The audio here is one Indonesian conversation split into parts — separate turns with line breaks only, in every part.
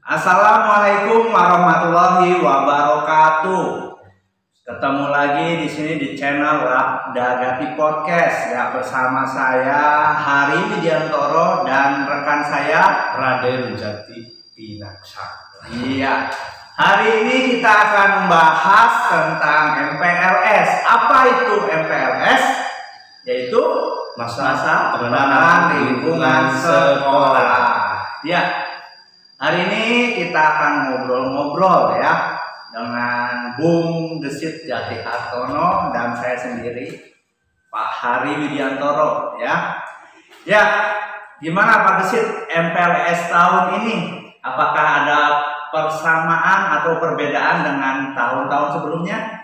Assalamualaikum warahmatullahi wabarakatuh. Ketemu lagi di sini di channel Labdagati Podcast ya, bersama saya Hari Widiantoro dan rekan saya
Raden Jati Pinaksa.
Iya. Hari ini kita akan membahas tentang MPLS. Apa itu MPLS? Yaitu masa pengenalan lingkungan sekolah. Ya. Hari ini kita akan ngobrol-ngobrol ya dengan Bung Gesit Jati Hartono dan saya sendiri Pak Hari Widiantoro ya. Ya, gimana Pak Gesit MPLS tahun ini? Apakah ada persamaan atau perbedaan dengan tahun-tahun sebelumnya?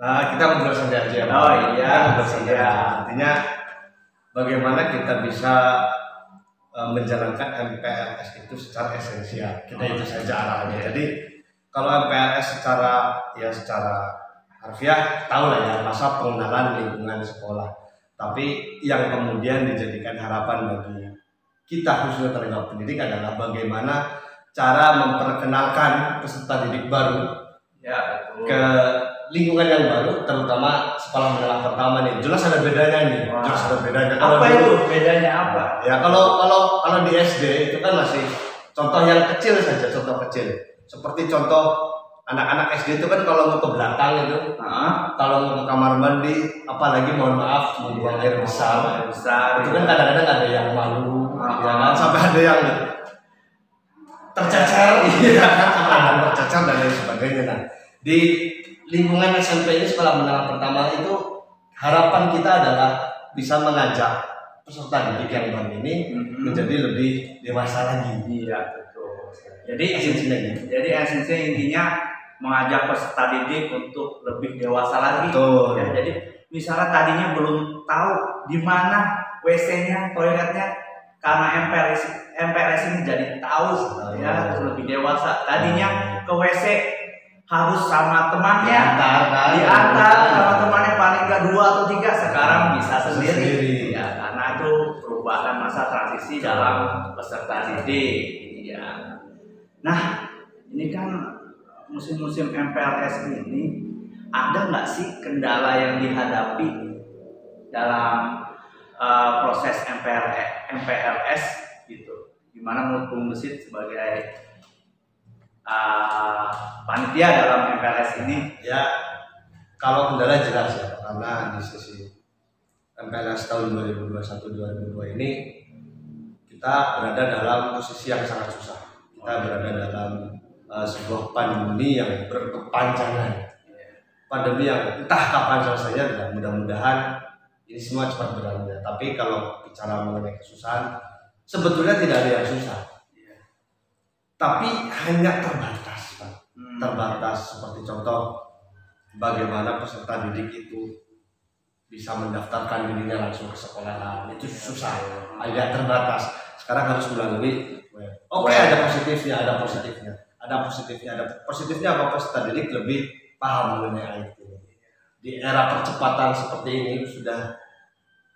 Nah, kita ngobrol saja aja.
Oh iya,
saja. Artinya bagaimana kita bisa menjalankan MPLS itu secara esensial. Kita itu saja arahnya. Jadi kalau MPLS secara harfiah tahu lah ya, masa pengenalan lingkungan sekolah. Tapi yang kemudian dijadikan harapan bagi kita khususnya tenaga pendidik adalah bagaimana cara memperkenalkan peserta didik baru
ya, betul,
ke lingkungan yang baru, terutama sekolah menengah pertama nih. Jelas ada bedanya nih.
Wah.
Jelas ada bedanya.
Apa itu bedanya apa?
Ya kalau di SD itu kan masih contoh yang kecil saja, contoh kecil. Seperti contoh anak-anak SD itu kan kalau mau ke belakang itu, kalau mau ke kamar mandi, apalagi mohon maaf mau buang air besar, itu kan kadang-kadang ada yang malu, ya kan, sampai ada yang tercecer, iya kan, sampai ada yang tercecer dan lain sebagainya. Nah, di lingkungan SMP ini, sekolah menengah pertama itu, harapan kita adalah bisa mengajak peserta didik yang baru ini menjadi lebih dewasa lagi.
Iya, betul. Jadi esensinya intinya mengajak peserta didik untuk lebih dewasa lagi.
Betul.
Ya, jadi misalnya tadinya belum tahu di mana WC-nya, toiletnya, karena MPLS ini jadi tahu ya, terus lebih dewasa. Tadinya ke WC harus sama temannya, diantar sama temannya paling nggak 2 atau 3, sekarang bisa sendiri. Ya, karena itu perubahan masa transisi dalam peserta didik. Ya. Nah, ini kan musim-musim MPLS ini ada nggak sih kendala yang dihadapi dalam proses MPLS gitu? Gimana menurut Bung Gesit sebagai panitia dalam MPLS ini?
Ya, kalau kendala jelas ya, karena di sisi MPLS tahun 2021-2022 ini kita berada dalam posisi yang sangat susah. Kita berada dalam sebuah pandemi yang berkepanjangan. Pandemi yang entah kapan selesainya, dan mudah-mudahan ini semua cepat berlalu ya. Tapi kalau bicara mengenai kesusahan, sebetulnya tidak ada yang susah. Tapi hanya terbatas, Pak. Terbatas seperti contoh bagaimana peserta didik itu bisa mendaftarkan dirinya langsung ke sekolah, itu susah, agak terbatas. Sekarang harus melalui ada positifnya, ada positifnya apa, peserta didik lebih paham mengenai IT. Di era percepatan seperti ini sudah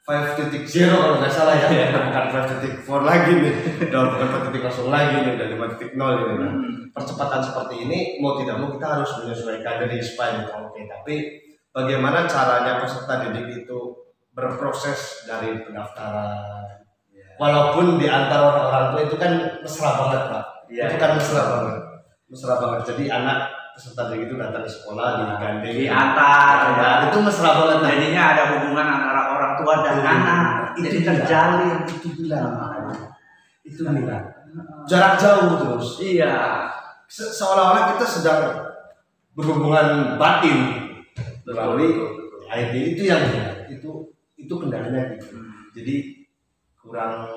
5.0 kalau nggak salah ya, bukan 5.4 lagi nih, bukan 4.0 lagi nih, udah 5.0 ini. Nah, percepatan seperti ini mau tidak mau kita harus menyesuaikan diri supaya kita oke. Tapi bagaimana caranya peserta didik itu berproses dari pendaftaran, walaupun di antara orang-orang tua itu kan mesra banget Pak, itu kan mesra banget. Jadi anak peserta didik itu datang ke sekolah, digandeng,
diantar,
itu mesra banget.
Jadinya ada hubungan antara orang tua dan anak, jadi terjalin.
Itu jarak jauh terus.
Iya.
Seolah-olah kita sedang berhubungan batin melalui IT. Itu yang itu kendalanya gitu. Jadi kurang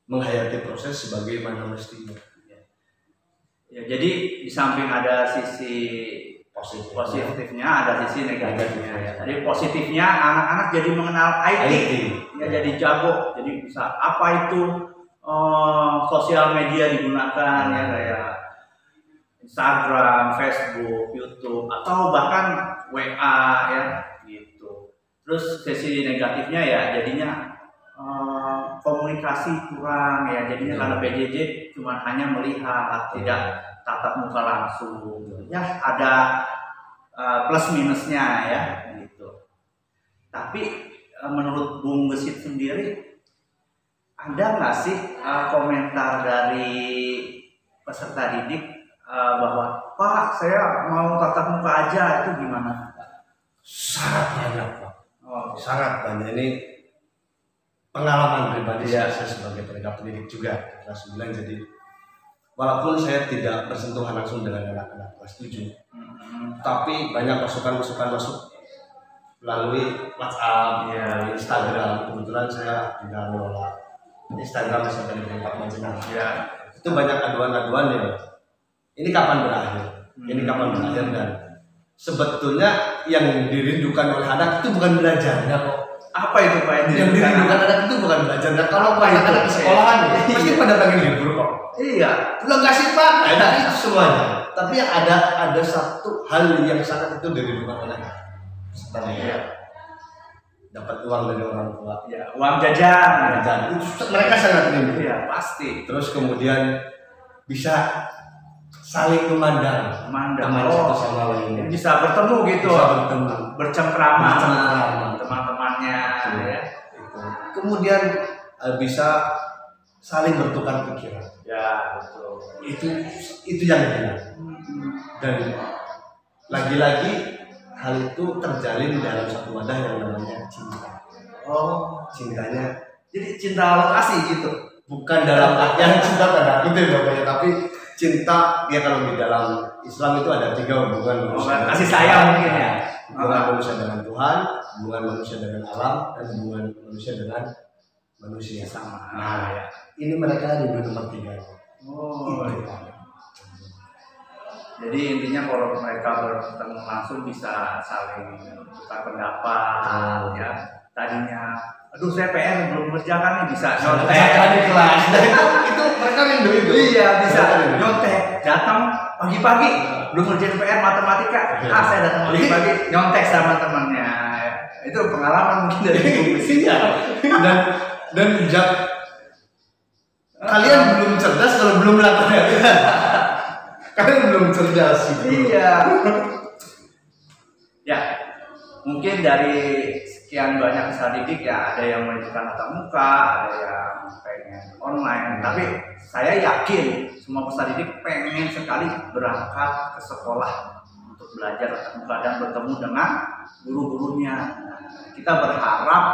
menghayati proses sebagaimana mestinya.
Ya, jadi di samping ada sisi positifnya, ada sisi negatifnya. Ya. Jadi positifnya anak-anak jadi mengenal IT. Ya, jadi jago, jadi bisa apa itu sosial media digunakan ya, kayak Instagram, Facebook, YouTube, atau bahkan WA ya gitu. Terus sisi negatifnya ya jadinya komunikasi kurang ya, jadinya karena PJJ cuma hanya melihat, tidak tatap muka langsung. Ya ada plus minusnya ya gitu. Tapi menurut Bung Gesit sendiri, ada nggak sih komentar dari peserta didik bahwa Pak, saya mau tatap muka aja, itu gimana?
Sangat banyak, Pak.
Oh,
Sangat banyak. Ini pengalaman pribadi
Iya.
saya sebagai tenaga pendidik juga kelas 9. Jadi walaupun saya tidak bersentuhan langsung dengan anak-anak kelas 7, tapi banyak masukan-masukan masuk melalui WhatsApp,
Iya.
melalui Instagram. Kebetulan saya juga mengelola Instagram SMP Negeri 4 Majenang.
ya.
Itu banyak aduan-aduan ya. Ini kapan berakhir? Ini kapan berakhir? Dan sebetulnya yang dirindukan oleh anak itu bukan belajarnya kok.
Apa itu Pak
Yang dirindukan anak itu bukan belajar. Nah, kalau anak-anak di sekolahan ya, pasti pada pengen libur kok.
Iya.
Pulang kasih Pak, enak itu semuanya. Tapi ada satu hal yang sangat itu dirindukan oleh peserta didik.
Iya.
Dapat uang dari orang tua.
Ya, uang jajan.
Dan itu mereka sangat rindu.
Iya, pasti.
Terus kemudian bisa saling memandang teman satu sama lain.
Bisa bertemu gitu.
Bisa bertemu.
Bercengkrama sama
Bercengkrama.
teman-temannya ya.
Itu. Kemudian bisa saling bertukar pikiran.
Ya, betul.
Itu yang benar. Dan lagi-lagi hal itu terjalin dalam satu wadah yang namanya cinta.
Oh,
Cintanya
jadi cinta lokasi gitu.
bukan dalam artian cinta tanda kutip bapaknya, tapi cinta ya kalau di dalam Islam itu ada 3 hubungan manusia.
Kasih sayang mungkin ya.
Hubungan manusia dengan Tuhan, hubungan manusia dengan alam, dan hubungan manusia dengan manusia.
Sama.
Nah,
ya.
ini mereka di nomor 3.
Oh, iya. Jadi intinya kalau mereka bertemu langsung bisa saling tukar pendapat ya. Tadinya, aduh saya PR belum kerjakan nih, bisa nyontek
di kelas. Nah, itu mereka rindu itu.
Iya, bisa
Mereka rindu.
nyontek. Datang pagi-pagi belum ngerjain PR matematika.
Iya.
Saya datang pagi-pagi nyontek sama temannya. Itu pengalaman mungkin dari Bung Gesit.
Iya. Dan kalian belum cerdas kalau belum melakukan. Kalian belum cerdas.
Iya. Ya, mungkin dari sekian banyak peserta didik ya, ada yang menunjukkan tatap muka, ada yang pengen online. Tapi saya yakin semua peserta didik pengen sekali berangkat ke sekolah untuk belajar tatap muka dan bertemu dengan guru-gurunya. Nah, kita berharap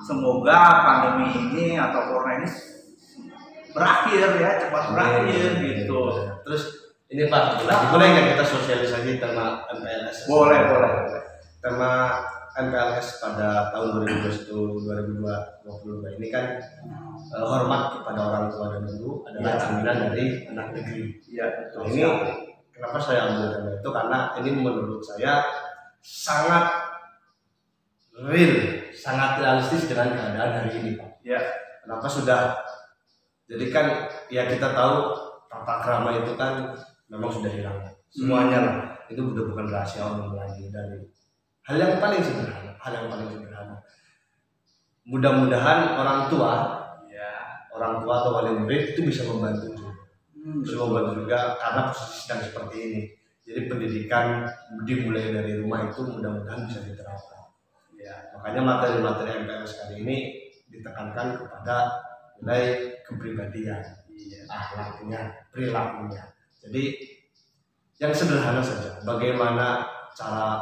semoga pandemi ini atau corona ini berakhir ya, cepat berakhir gitu.
Terus ini Pak, boleh nggak kita sosialisasi tema MPLS?
Boleh.
Tema MPLS pada tahun 2022 ini kan hormat kepada orang tua dan guru adalah cerminan dari anak negeri.
Iya, betul.
Nah, ini kenapa saya ambil tema itu, karena ini menurut saya sangat real, sangat realistis dengan keadaan hari ini Pak.
Iya.
Kenapa sudah? Jadi kan ya kita tahu tata krama itu kan memang sudah hilang semuanya lah. Itu udah bukan rahasia umum lagi. Dari hal yang paling sederhana, mudah-mudahan orang tua atau wali murid itu bisa membantu juga karena posisi sedang seperti ini. Jadi pendidikan dimulai dari rumah itu mudah-mudahan bisa diterapkan. Makanya materi-materi MPLS kali ini ditekankan kepada nilai kepribadian, akhlaknya, perilakunya. Jadi yang sederhana saja, bagaimana cara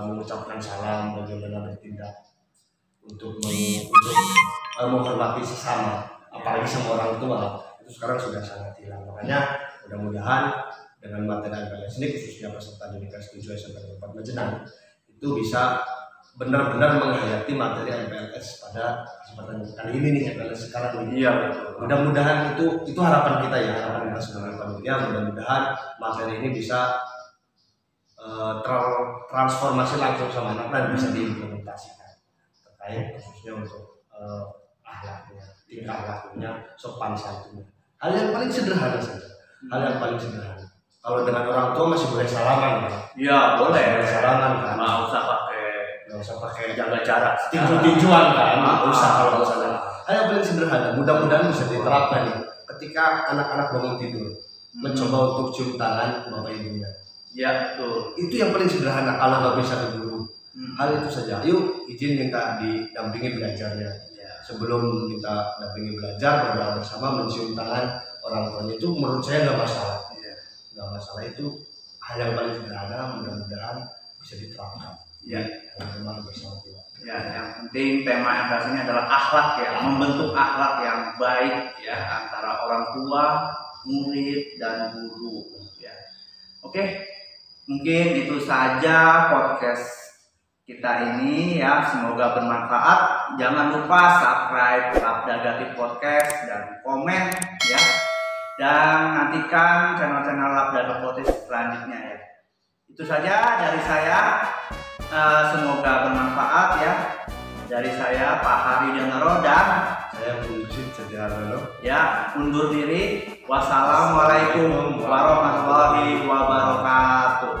mengucapkan salam, bagaimana bertindak untuk menghormati sesama, apalagi sama orang tua, itu sekarang sudah sangat hilang. Makanya mudah-mudahan dengan materi MPLS ini, khususnya peserta didik kelas 7 SMP 4 Majenang, itu bisa benar-benar menghayati materi MPLS pada kesempatan kali ini nih, MPLS sekarang ini.
Iya, betul.
Mudah-mudahan itu harapan kita ya, harapan kita sebagai panitia. Mudah-mudahan materi ini bisa transformasi langsung sama anak dan bisa diimplementasikan terkait khususnya untuk akhlaknya, tingkah lakunya, sopan santunnya. Hal yang paling sederhana saja, hal yang paling sederhana. Kalau dengan orang tua masih boleh salaman kan?
Iya, boleh.
Boleh salaman kan?
Nggak usah pakai
Nggak usah pakai
jaga jarak.
tinju-tinjuan kan? Nggak usah kalau misalnya Hal yang paling sederhana, mudah-mudahan bisa diterapkan nih. Ketika anak-anak bangun tidur, mencoba untuk cium tangan bapak ibunya.
Ya betul.
Itu yang paling sederhana kalau nggak bisa keburu. Hal itu saja. Yuk izin minta didampingi belajarnya. Sebelum minta dampingi belajar berdoa bersama mencium tangan orang tuanya itu menurut saya nggak masalah. Nggak masalah, itu hal yang paling sederhana, mudah-mudahan bisa diterapkan. Teman bersama Tuhan.
Yang penting tema MPLS ini adalah akhlak ya, membentuk akhlak yang baik ya antara orang tua, murid dan guru ya. Oke, mungkin itu saja podcast kita ini ya, semoga bermanfaat. Jangan lupa subscribe Labda Gatif Podcast dan komen ya, dan nantikan channel-channel Labda Podcast selanjutnya ya. Itu saja dari saya. Semoga bermanfaat ya. Dari saya Pak Hari Denaro dan
saya Bungsit Sedihardono.
Ya, undur diri. Wassalamualaikum warahmatullahi wabarakatuh.